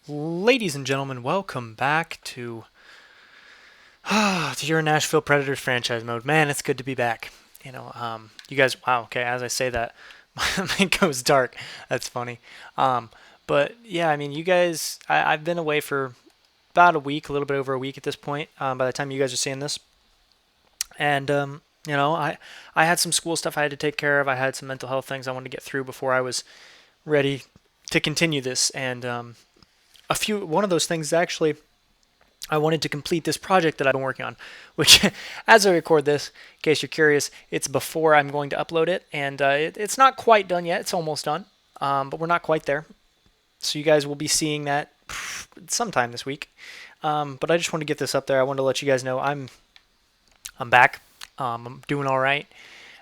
Ladies and gentlemen, welcome back to your Nashville Predators franchise mode. Man, it's good to be back. You guys. Wow. Okay, as I say that, my mind goes dark. That's funny. Um, but yeah, I mean, you guys. I've been away for about a week, a little bit over a week at this point. By the time you guys are seeing this, and I had some school stuff I had to take care of. I had some mental health things I wanted to get through before I was ready to continue this. And one of those things actually I wanted to complete this project that I've been working on, which, as I record this, in case you're curious, it's before I'm going to upload it, and it's not quite done yet. It's almost done, but we're not quite there. So you guys will be seeing that sometime this week. But I just want to get this up there. I wanted to let you guys know I'm back. I'm doing all right.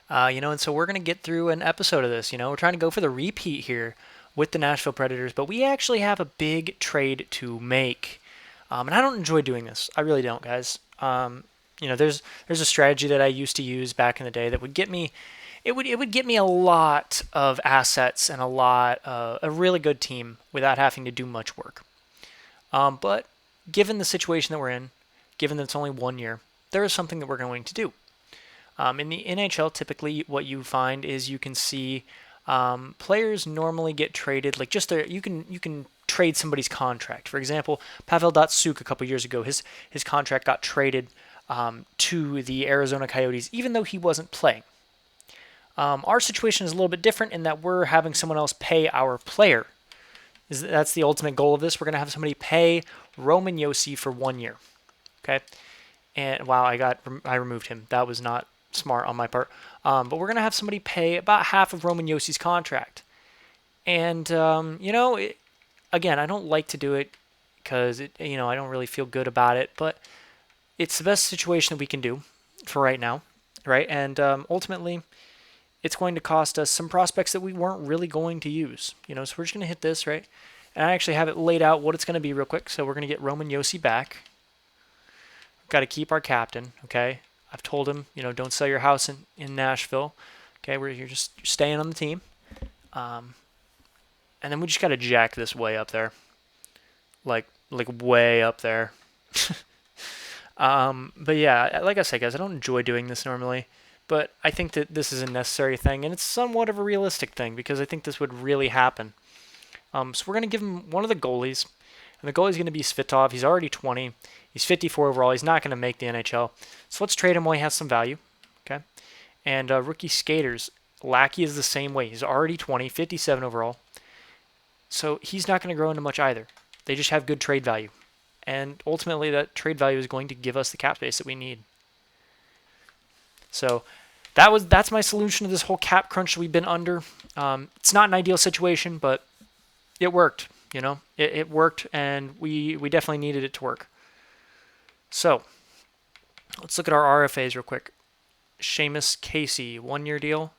And so we're gonna get through an episode of this. We're trying to go for the repeat here with the Nashville Predators, but we actually have a big trade to make. And I don't enjoy doing this. I really don't, guys. There's a strategy that I used to use back in the day that would get me. It would get me a lot of assets and a really good team without having to do much work. But given the situation that we're in, given that it's only 1 year, there is something that we're going to do. In the NHL, typically what you find is you can see players normally get traded, like just there. You can trade somebody's contract. For example, Pavel Datsyuk a couple years ago, his contract got traded to the Arizona Coyotes, even though he wasn't playing. Our situation is a little bit different in that we're having someone else pay our player. That's the ultimate goal of this. We're going to have somebody pay Roman Josi for 1 year. Okay, and wow, I removed him. That was not smart on my part. But we're going to have somebody pay about half of Roman Josi's contract. And, again, I don't like to do it because, I don't really feel good about it. But it's the best situation that we can do for right now, right? And ultimately, it's going to cost us some prospects that we weren't really going to use. So we're just going to hit this, right? And I actually have it laid out what it's going to be real quick. So we're going to get Roman Josi back. Got to keep our captain, okay? I've told him, don't sell your house in Nashville. Okay, you're staying on the team. And then we just got to jack this way up there. Like way up there. But yeah, like I said, guys, I don't enjoy doing this normally. But I think that this is a necessary thing, and it's somewhat of a realistic thing because I think this would really happen. So we're going to give him one of the goalies. And the goalie's going to be Svitov. He's already 20. He's 54 overall. He's not going to make the NHL. So let's trade him while he has some value. Okay. And rookie skaters. Lackey is the same way. He's already 20, 57 overall. So he's not going to grow into much either. They just have good trade value. And ultimately, that trade value is going to give us the cap space that we need. So that's my solution to this whole cap crunch that we've been under. It's not an ideal situation, but it worked. It worked, and we definitely needed it to work. So let's look at our RFAs real quick. Seamus Casey, 1 year deal.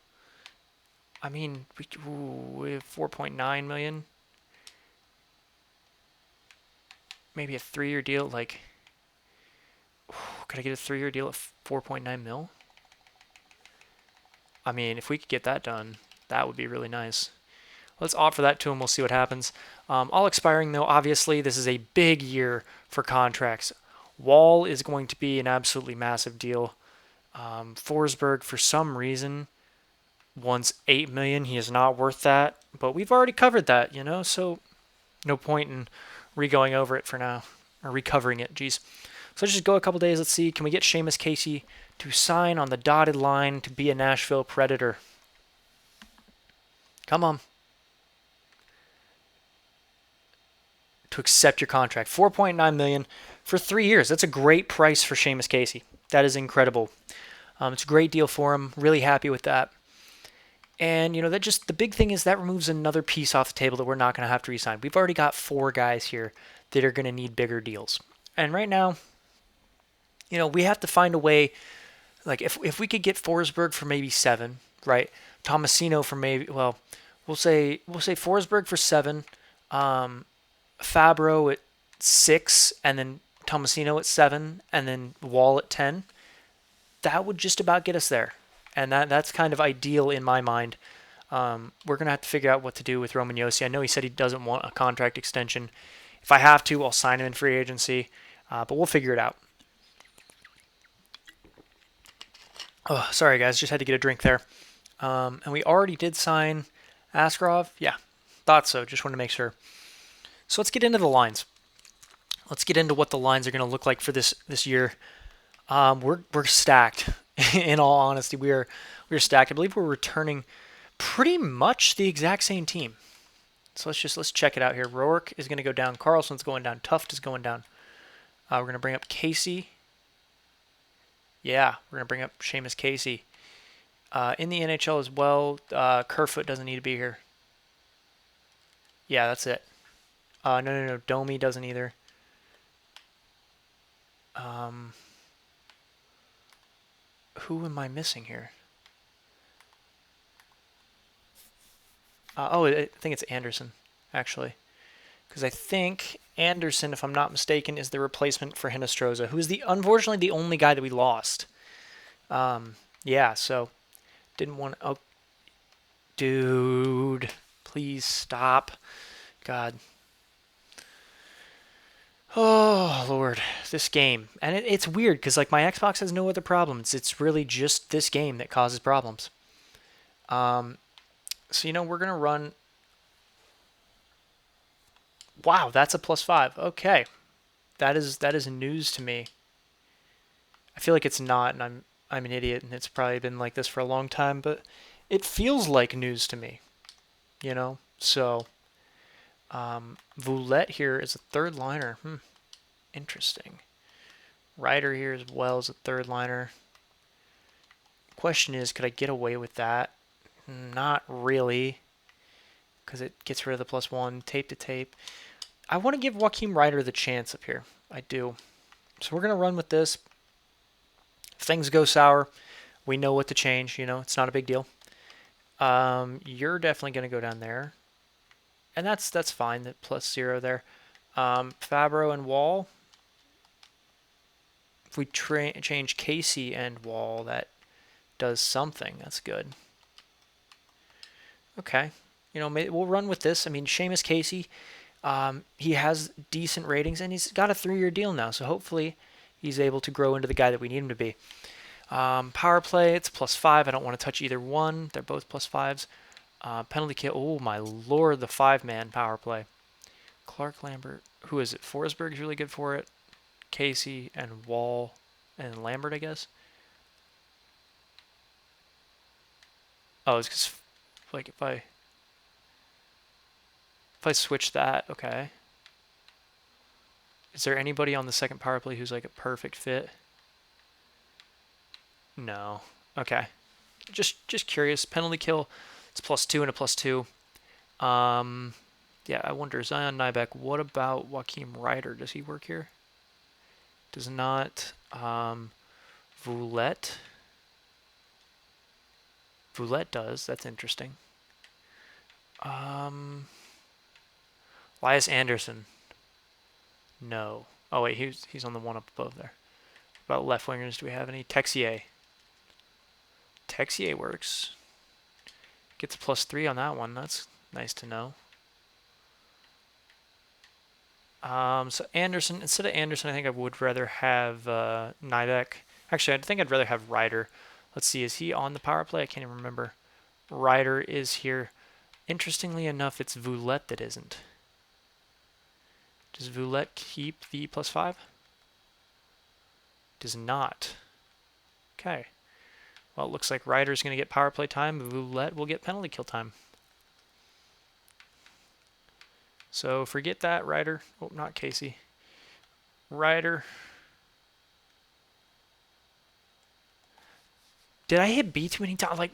I mean, we have 4.9 million. Maybe a 3 year deal. Could I get a 3 year deal at 4.9 mil? I mean, if we could get that done, that would be really nice. Let's offer that to him. We'll see what happens. All expiring, though, obviously, this is a big year for contracts. Wall is going to be an absolutely massive deal. Forsberg, for some reason, wants $8 million. He is not worth that. But we've already covered that, so no point in re-going over it for now. Or recovering it, geez. So let's just go a couple days. Let's see. Can we get Seamus Casey to sign on the dotted line to be a Nashville Predator? Come on. To accept your contract. $4.9 million for 3 years. That's a great price for Seamus Casey. That is incredible. It's a great deal for him. Really happy with that. And, that just, the big thing is that removes another piece off the table that we're not going to have to re-sign. We've already got 4 guys here that are going to need bigger deals. And right now, we have to find a way, like if we could get Forsberg for maybe 7, right? Tomasino for maybe, well, we'll say Forsberg for 7, Fabro at 6, and then Tomasino at 7, and then Wall at 10. That would just about get us there. And that's kind of ideal in my mind. We're going to have to figure out what to do with Roman Josi. I know he said he doesn't want a contract extension. If I have to, I'll sign him in free agency, but we'll figure it out. Oh, sorry guys, just had to get a drink there. And we already did sign Askarov. Yeah, thought so. Just wanted to make sure. So let's get into the lines. Let's get into what the lines are going to look like for this year. We're stacked. In all honesty, we're stacked. I believe we're returning pretty much the exact same team. So let's check it out here. Rourke is going to go down. Carlson's going down. Tuft is going down. We're going to bring up Casey. Yeah, we're going to bring up Seamus Casey. In the NHL as well, Kerfoot doesn't need to be here. Yeah, that's it. No. Domi doesn't either. Who am I missing here? I think it's Anderson, actually. Because I think Anderson, if I'm not mistaken, is the replacement for Hinostroza, who is unfortunately the only guy that we lost. Yeah, so didn't want to... Oh, dude, please stop. God. Oh, Lord, this game. And it's weird, because like my Xbox has no other problems. It's really just this game that causes problems. So, we're going to run... Wow, that's a +5. Okay. That is news to me. I feel like it's not, and I'm an idiot, and it's probably been like this for a long time, but it feels like news to me. So... Voulette here is a third liner. Interesting. Ryder here as well as a third liner. Question is, could I get away with that? Not really, because it gets rid of the +1. Tape to tape. I want to give Joakim Ryder the chance up here. I do. So we're going to run with this. If things go sour, we know what to change. It's not a big deal. You're definitely going to go down there. And that's fine, that +0 there. Fabro and Wall. If we change Casey and Wall, that does something. That's good. Okay. We'll run with this. I mean, Seamus Casey, he has decent ratings, and he's got a 3-year deal now, so hopefully he's able to grow into the guy that we need him to be. Power play, it's +5. I don't want to touch either one. They're both +5s. Penalty kill. Oh, my Lord, the 5-man power play. Clark, Lambert. Who is it? Forsberg's really good for it. Casey and Wall and Lambert, I guess. Oh, it's because, like, if I switch that, okay. Is there anybody on the second power play who's, like, a perfect fit? No. Okay. Just curious. Penalty kill. It's +2 and a +2. Yeah, I wonder, Zion Nybeck, what about Joakim Ryder? Does he work here? Does not. Voulette. Voulette does. That's interesting. Elias Anderson. No. Oh, wait, he's on the one up above there. What about left wingers? Do we have any? Texier. Texier works. Gets a +3 on that one. That's nice to know. So Anderson, instead of Anderson, I think I would rather have Nybeck. Actually, I think I'd rather have Ryder. Let's see, is he on the power play? I can't even remember. Ryder is here. Interestingly enough, it's Voulette that isn't. Does Voulette keep the +5? Does not. Okay. Well, it looks like Ryder's going to get power play time. Voulette will get penalty kill time. So forget that, Ryder. Oh, not Casey. Ryder. Did I hit B too many times? Like,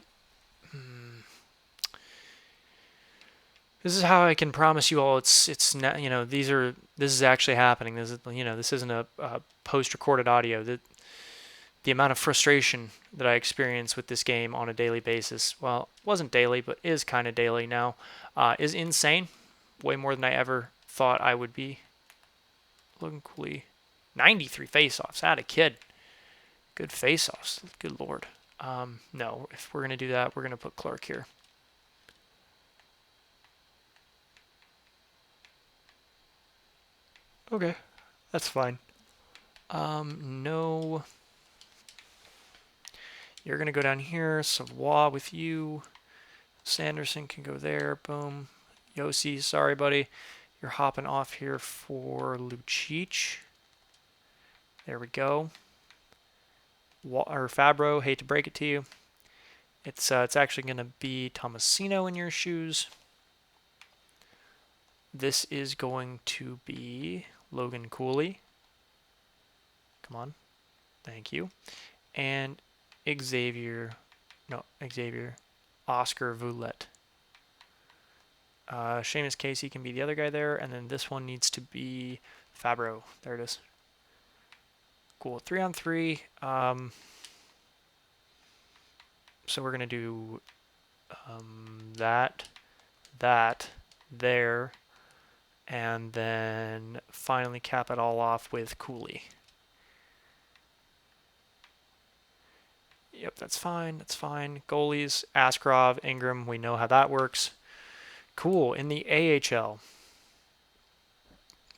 this is how I can promise you all. It's not, this is actually happening. This isn't a post-recorded audio. The amount of frustration that I experience with this game on a daily basis, well, it wasn't daily, but is kind of daily now, is insane. Way more than I ever thought I would be. Looking coolly. 93 face-offs. Had a kid. Good face-offs. Good Lord. No, if we're going to do that, we're going to put Clark here. Okay, that's fine. No. You're going to go down here. Savoy with you. Sanderson can go there. Boom. Yossi, sorry, buddy. You're hopping off here for Lucic. There we go. Or Fabro, hate to break it to you. It's actually going to be Tomasino in your shoes. This is going to be Logan Cooley. Come on. Thank you. And Xavier. Oscar Voulette. Seamus Casey can be the other guy there, and then this one needs to be Fabro. There it is. Cool. 3-on-3. So we're going to do that, there, and then finally cap it all off with Cooley. Yep, that's fine. That's fine. Goalies, Askarov, Ingram, we know how that works. Cool. In the AHL,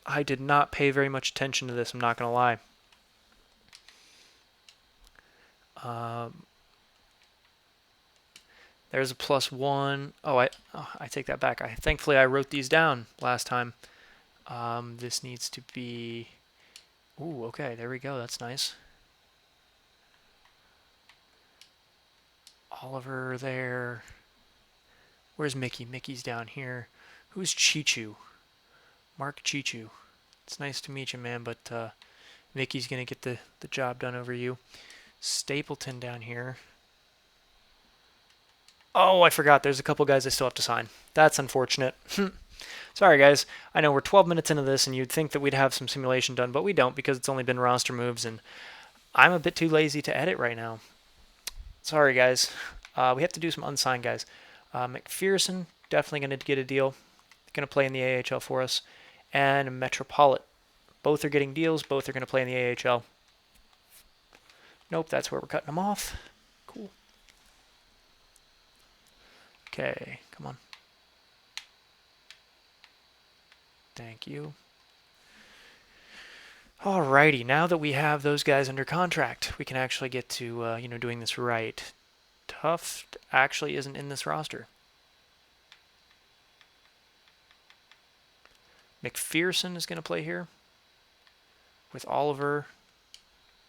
I did not pay very much attention to this, I'm not going to lie. There's a +1. Oh, I take that back. Thankfully, I wrote these down last time. This needs to be... Ooh, okay, there we go. That's nice. Oliver there. Where's Mickey? Mickey's down here. Who's Chichu? Mark Chichu. It's nice to meet you, man, but Mickey's going to get the job done over you. Stapleton down here. Oh, I forgot. There's a couple guys I still have to sign. That's unfortunate. Sorry, guys. I know we're 12 minutes into this, and you'd think that we'd have some simulation done, but we don't because it's only been roster moves, and I'm a bit too lazy to edit right now. Sorry, guys. We have to do some unsigned guys. McPherson, definitely going to get a deal. Going to play in the AHL for us. And Metropolitan. Both are getting deals. Both are going to play in the AHL. Nope, that's where we're cutting them off. Cool. Okay, come on. Thank you. Alrighty, now that we have those guys under contract, we can actually get to, doing this right. Tuft actually isn't in this roster. McPherson is going to play here with Oliver.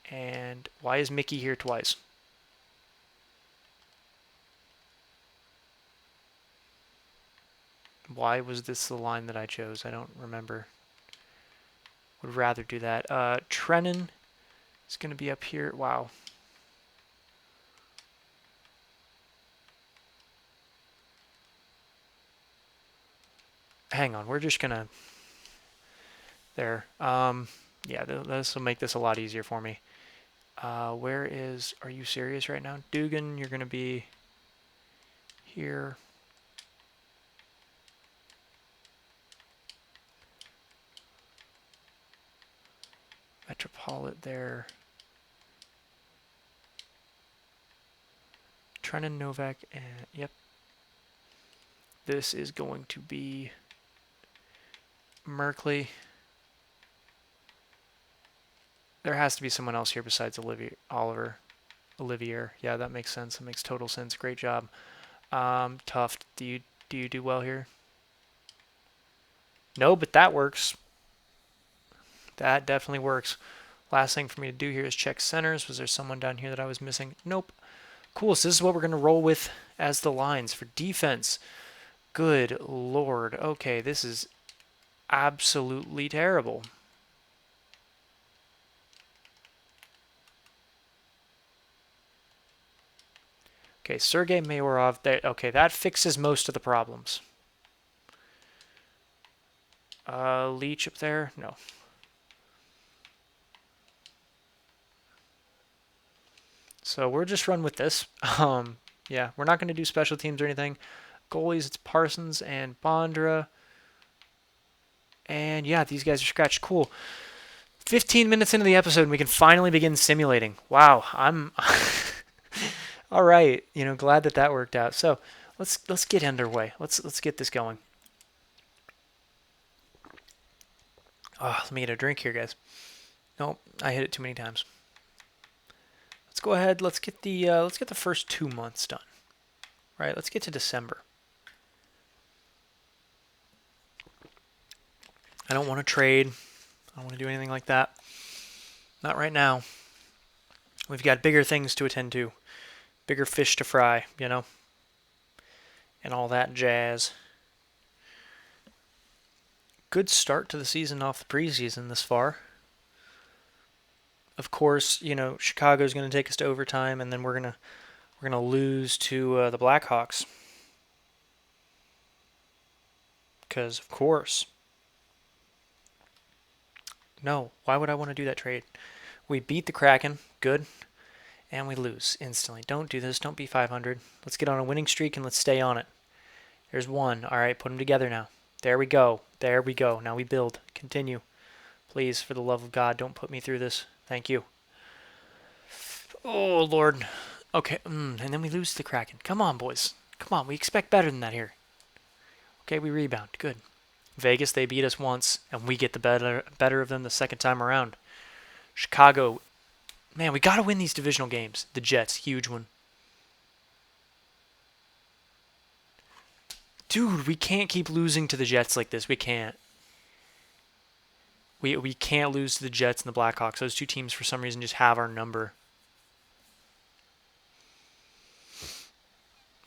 And why is Mickey here twice? Why was this the line that I chose? I don't remember. Would rather do that. Trennan is going to be up here. Wow. Hang on. We're just going to... There. Yeah, this will make this a lot easier for me. Where is... Are you serious right now? Dugan, you're going to be here. Metropolitan there. Trennan, Novak, and... Yep. This is going to be Merkley. There has to be someone else here besides Olivier. Yeah, that makes sense. That makes total sense. Great job. Tuft, do you do well here? No, but that works. That definitely works. Last thing for me to do here is check centers. Was there someone down here that I was missing? Nope. Cool, so this is what we're going to roll with as the lines for defense. Good Lord. Okay, this is absolutely terrible. Okay, Sergei Mayorov. Okay, that fixes most of the problems. Leach up there? No. So we're just run with this. Yeah, we're not going to do special teams or anything. Goalies, it's Parsons and Bondra. And yeah, these guys are scratched. Cool. 15 minutes into the episode, and we can finally begin simulating. Wow, I'm... All right, glad that worked out. So let's get underway. Let's get this going. Let me get a drink here, guys. Nope, I hit it too many times. Let's go ahead. Let's get the first 2 months done. Right. Let's get to December. I don't want to trade. I don't want to do anything like that. Not right now. We've got bigger things to attend to. Bigger fish to fry, and all that jazz. Good start to the season off the preseason this far. Of course, Chicago's going to take us to overtime, and then we're gonna lose to the Blackhawks. Because of course. No, why would I want to do that trade? We beat the Kraken, good, and we lose instantly. Don't do this. Don't be 500. Let's get on a winning streak and let's stay on it. There's one. All right, put them together now. There we go. There we go. Now we build. Continue. Please, for the love of God, don't put me through this. Thank you. Oh, Lord. Okay, and then we lose to the Kraken. Come on, boys. Come on, we expect better than that here. Okay, we rebound. Good. Vegas, they beat us once, and we get the better of them the second time around. Chicago, man, we got to win these divisional games. The Jets, huge one. Dude, we can't keep losing to the Jets like this. We can't. We can't lose to the Jets and the Blackhawks. Those two teams, for some reason, just have our number.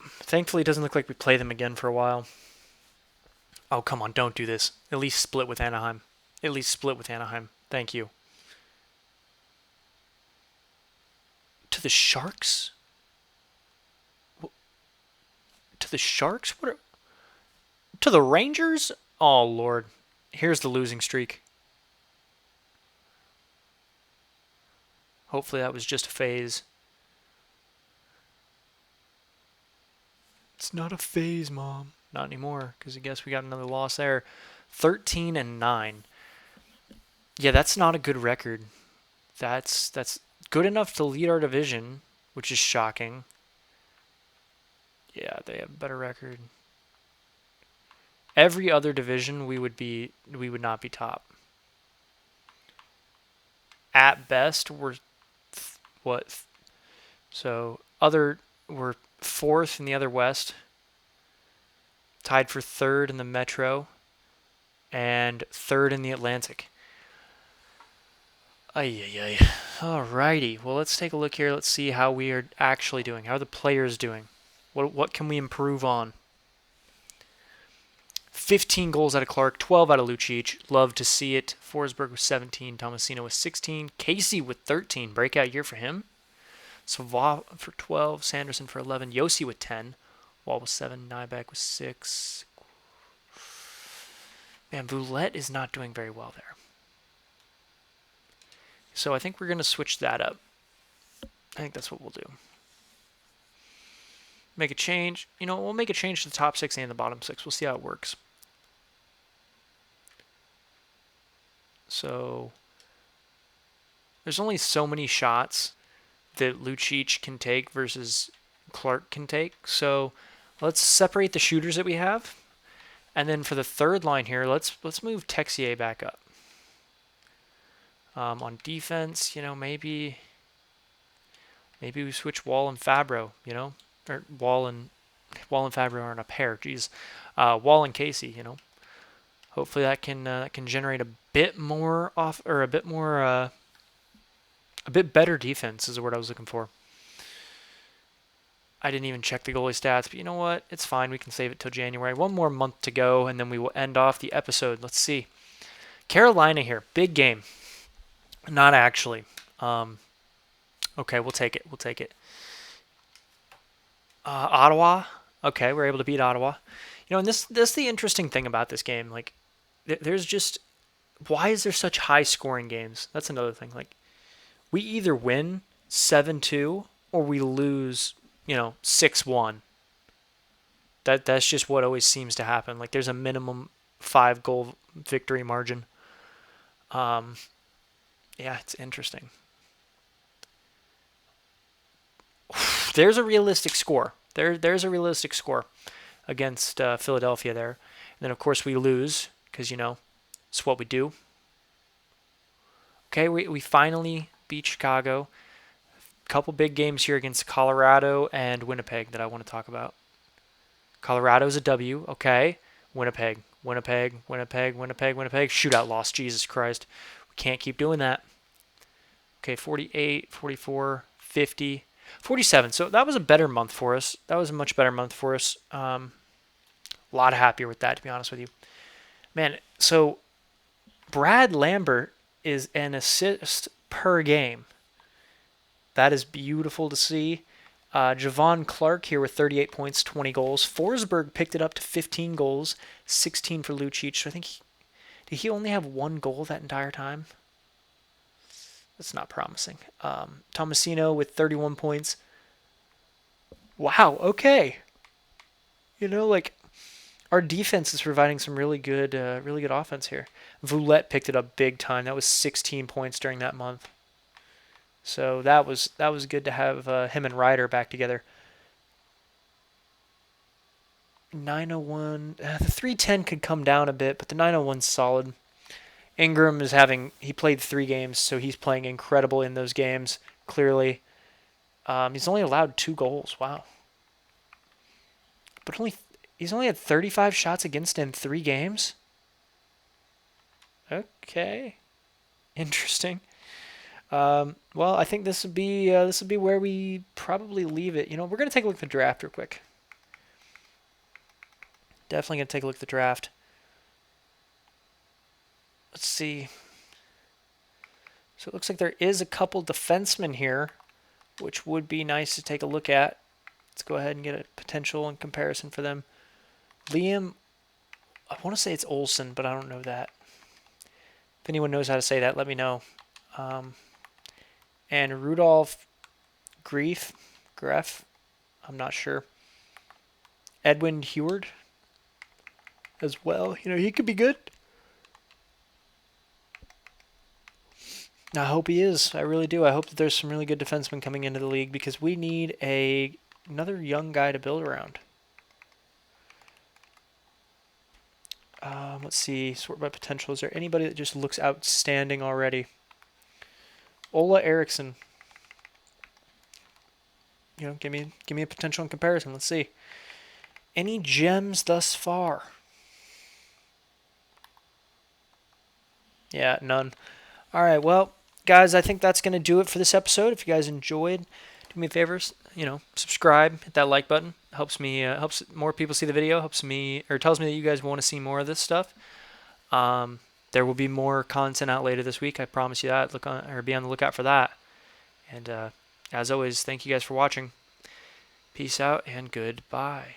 Thankfully, it doesn't look like we play them again for a while. Oh, come on, don't do this. At least split with Anaheim. At least split with Anaheim. Thank you. To the Sharks? To the Sharks? To the Rangers? Oh, Lord. Here's the losing streak. Hopefully that was just a phase. It's not a phase, Mom. Not anymore, because I guess we got another loss there. 13-9. Yeah, that's not a good record. That's good enough to lead our division, which is shocking. Yeah, they have a better record. Every other division we would not be top. At best, we're what? So we're fourth in the other West, tied for third in the Metro, and third in the Atlantic. Ay. Alrighty. Well, let's take a look here. Let's see how we are actually doing. How are the players doing? What can we improve on? 15 goals out of Clark, 12 out of Lucic. Love to see it. Forsberg with 17, Tomasino with 16, Casey with 13. Breakout year for him. Sava for 12, Sanderson for 11, Yossi with 10, Wall with 7, Nybeck with 6. Man, Voulette is not doing very well there. So I think we're going to switch that up. I think that's what we'll do. Make a change. We'll make a change to the top 6 and the bottom 6. We'll see how it works. So there's only so many shots that Lucic can take versus Clark can take. So let's separate the shooters that we have. And then for the third line here, let's move Texier back up. On defense, maybe we switch Wall and Fabro, or Wall and Fabro aren't a pair. Geez, Wall and Casey, Hopefully that can generate a bit more a bit better defense is the word I was looking for. I didn't even check the goalie stats, but you know what? It's fine. We can save it till January. One more month to go, and then we will end off the episode. Let's see. Carolina here. Big game. Not actually. Okay, we'll take it. Ottawa. Okay, we're able to beat Ottawa. And this is the interesting thing about this game. Like, there's just... Why is there such high-scoring games? That's another thing. Like, we either win 7-2 or we lose, 6-1. That's just what always seems to happen. Like, there's a minimum 5-goal victory margin. Yeah, it's interesting. There's a realistic score. There's a realistic score against Philadelphia there. And then, of course, we lose because, it's what we do. Okay, we finally beat Chicago. A couple big games here against Colorado and Winnipeg that I want to talk about. Colorado's a W, okay. Winnipeg, Winnipeg, Winnipeg, Winnipeg, Winnipeg. Shootout loss, Jesus Christ. We can't keep doing that. Okay, 48, 44, 50, 47. So that was a better month for us. That was a much better month for us. A lot happier with that, to be honest with you. Man, so Brad Lambert is an assist per game. That is beautiful to see. Javon Clark here with 38 points, 20 goals. Forsberg picked it up to 15 goals, 16 for Lucic. So I think did he only have one goal that entire time? That's not promising. Tomasino with 31 points. Wow, okay. Our defense is providing some really good offense here. Voulette picked it up big time. That was 16 points during that month. So that was good to have him and Ryder back together. 901. The 310 could come down a bit, but the 901's solid. Ingram he played 3 games, so he's playing incredible in those games, clearly. He's only allowed 2 goals. Wow. But he's only had 35 shots against in 3 games? Okay. Interesting. Well, I think this would be where we probably leave it. We're going to take a look at the draft real quick. Definitely going to take a look at the draft. Let's see. So it looks like there is a couple defensemen here, which would be nice to take a look at. Let's go ahead and get a potential and comparison for them. Liam, I want to say it's Olsen, but I don't know that. If anyone knows how to say that, let me know. And Rudolph Greff, I'm not sure. Edwin Heward as well. He could be good. I hope he is. I really do. I hope that there's some really good defensemen coming into the league because we need another young guy to build around. Let's see. Sort by potential. Is there anybody that just looks outstanding already? Ola Eriksson. Give me a potential in comparison. Let's see. Any gems thus far? Yeah, none. All right, well, guys, I think that's going to do it for this episode. If you guys enjoyed, do me a favor, subscribe, hit that like button. Helps me, helps more people see the video. Tells me that you guys want to see more of this stuff. There will be more content out later this week. I promise you that. Be on the lookout for that. And as always, thank you guys for watching. Peace out and goodbye.